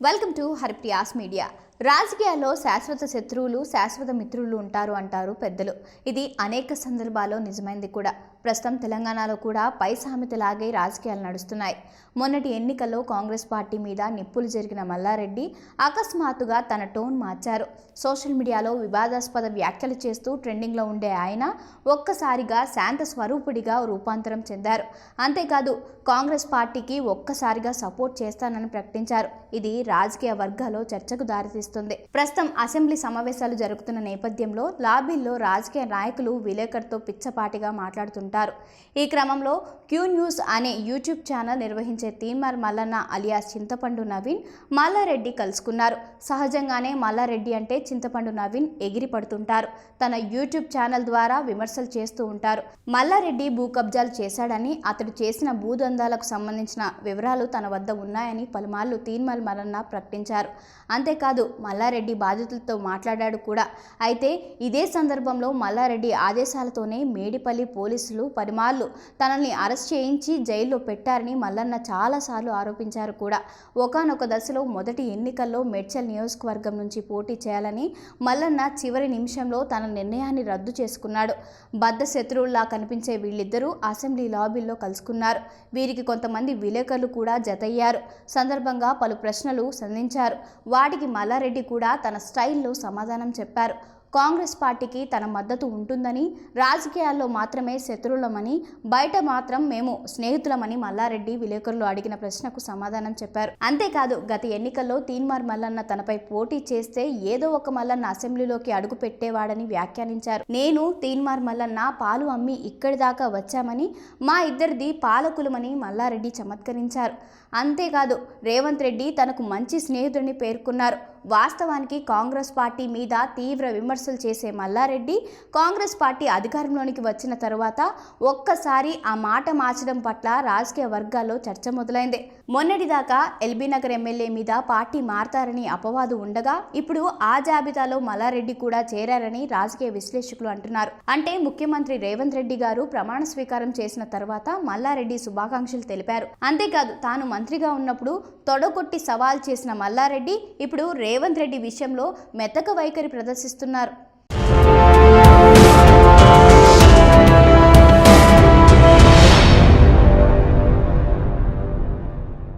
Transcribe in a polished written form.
Welcome to Haripriya's media. రాజకీయాల్లో శాశ్వత శత్రువులు శాశ్వత మిత్రులు ఉంటారు అంటారు పెద్దలు. ఇది అనేక సందర్భాల్లో నిజమైంది కూడా. ప్రస్తుతం తెలంగాణలో కూడా పై సామెతలాగే రాజకీయాలు నడుస్తున్నాయి. మొన్నటి ఎన్నికల్లో కాంగ్రెస్ పార్టీ మీద నిప్పులు జరిగిన మల్లారెడ్డి అకస్మాత్తుగా తన టోన్ మార్చారు. సోషల్ మీడియాలో వివాదాస్పద వ్యాఖ్యలు చేస్తూ ట్రెండింగ్లో ఉండే ఆయన ఒక్కసారిగా శాంత స్వరూపుడిగా రూపాంతరం చెందారు. అంతేకాదు కాంగ్రెస్ పార్టీకి ఒక్కసారిగా సపోర్ట్ చేస్తానని ప్రకటించారు. ఇది రాజకీయ వర్గాల్లో చర్చకు దారితీస్తుంది. ప్రస్తుతం అసెంబ్లీ సమావేశాలు జరుగుతున్న నేపథ్యంలో లాబీల్లో రాజకీయ నాయకులు విలేకరులతో పిచ్చపాటిగా మాట్లాడుతుంటారు. ఈ క్రమంలో క్యూ న్యూస్ అనే యూట్యూబ్ ఛానల్ నిర్వహించే తీన్మార్ మల్లన్న అలియాస్ చింతపండు నవీన్ మల్లారెడ్డి కలుసుకున్నారు. సహజంగానే మల్లారెడ్డి అంటే చింతపండు నవీన్ ఎగిరి పడుతుంటారు. తన యూట్యూబ్ ఛానల్ ద్వారా విమర్శలు చేస్తూ ఉంటారు. మల్లారెడ్డి భూ కబ్జాలు చేశాడని, అతడు చేసిన భూదందాలకు సంబంధించిన వివరాలు తన వద్ద ఉన్నాయని పలుమార్లు తీన్మార్ మల్లన్న ప్రకటించారు. అంతేకాదు మల్లారెడ్డి బాధితులతో మాట్లాడాడు కూడా. అయితే ఇదే సందర్భంలో మల్లారెడ్డి ఆదేశాలతోనే మేడిపల్లి పోలీసులు పలుమార్లు తనని అరెస్ట్ చేయించి జైల్లో పెట్టారని మల్లన్న చాలాసార్లు ఆరోపించారు కూడా. ఒకానొక దశలో మొదటి ఎన్నికల్లో మేడ్చల్ నియోజకవర్గం నుంచి పోటీ చేయాలని మల్లన్న చివరి నిమిషంలో తన నిర్ణయాన్ని రద్దు చేసుకున్నాడు. బద్ధ శత్రువుల్లా కనిపించే వీళ్ళిద్దరూ అసెంబ్లీ లాబీల్లో కలుసుకున్నారు. వీరికి కొంతమంది విలేకరులు కూడా జతయ్యారు. సందర్భంగా పలు ప్రశ్నలు సంధించారు. వాటికి మల్లారెడ్డి కూడా తన స్టైల్లో సమాధానం చెప్పారు. కాంగ్రెస్ పార్టీకి తన మద్దతు ఉంటుందని, రాజకీయాల్లో మాత్రమే శత్రువులమని, బయట మాత్రం మేము స్నేహితులమని మల్లారెడ్డి విలేకరులు అడిగిన ప్రశ్నకు సమాధానం చెప్పారు. అంతేకాదు గత ఎన్నికల్లో తీన్మార్ మల్లన్న తనపై పోటీ చేస్తే ఏదో ఒక మల్లన్న అసెంబ్లీలోకి అడుగు పెట్టేవాడని వ్యాఖ్యానించారు. నేను తీన్మార్ మల్లన్న పాలు అమ్మి ఇక్కడి దాకా వచ్చామని, మా ఇద్దరిది పాలకులమని మల్లారెడ్డి చమత్కరించారు. అంతేకాదు రేవంత్ రెడ్డి తనకు మంచి స్నేహితుడిని పేర్కొన్నారు. వాస్తవానికి కాంగ్రెస్ పార్టీ మీద తీవ్ర విమర్శలు చేసే మల్లారెడ్డి కాంగ్రెస్ పార్టీ అధికారంలోనికి వచ్చిన తరువాత ఒక్కసారి ఆ మాట మార్చడం పట్ల రాజకీయ వర్గాల్లో చర్చ మొదలైంది. మొన్నటిదాకా ఎల్బీ నగర్ ఎమ్మెల్యే మీద పార్టీ మారతారని అపవాదు ఉండగా ఇప్పుడు ఆ జాబితాలో మల్లారెడ్డి కూడా చేరారని రాజకీయ విశ్లేషకులు అంటున్నారు. అంటే ముఖ్యమంత్రి రేవంత్ రెడ్డి గారు ప్రమాణ స్వీకారం చేసిన తర్వాత మల్లారెడ్డి శుభాకాంక్షలు తెలిపారు. అంతేకాదు తాను మంత్రిగా ఉన్నప్పుడు తొడగొట్టి సవాల్ చేసిన మల్లారెడ్డి ఇప్పుడు రేవంత్ రెడ్డి విషయంలో మెతక వైఖరి ప్రదర్శిస్తున్నారు.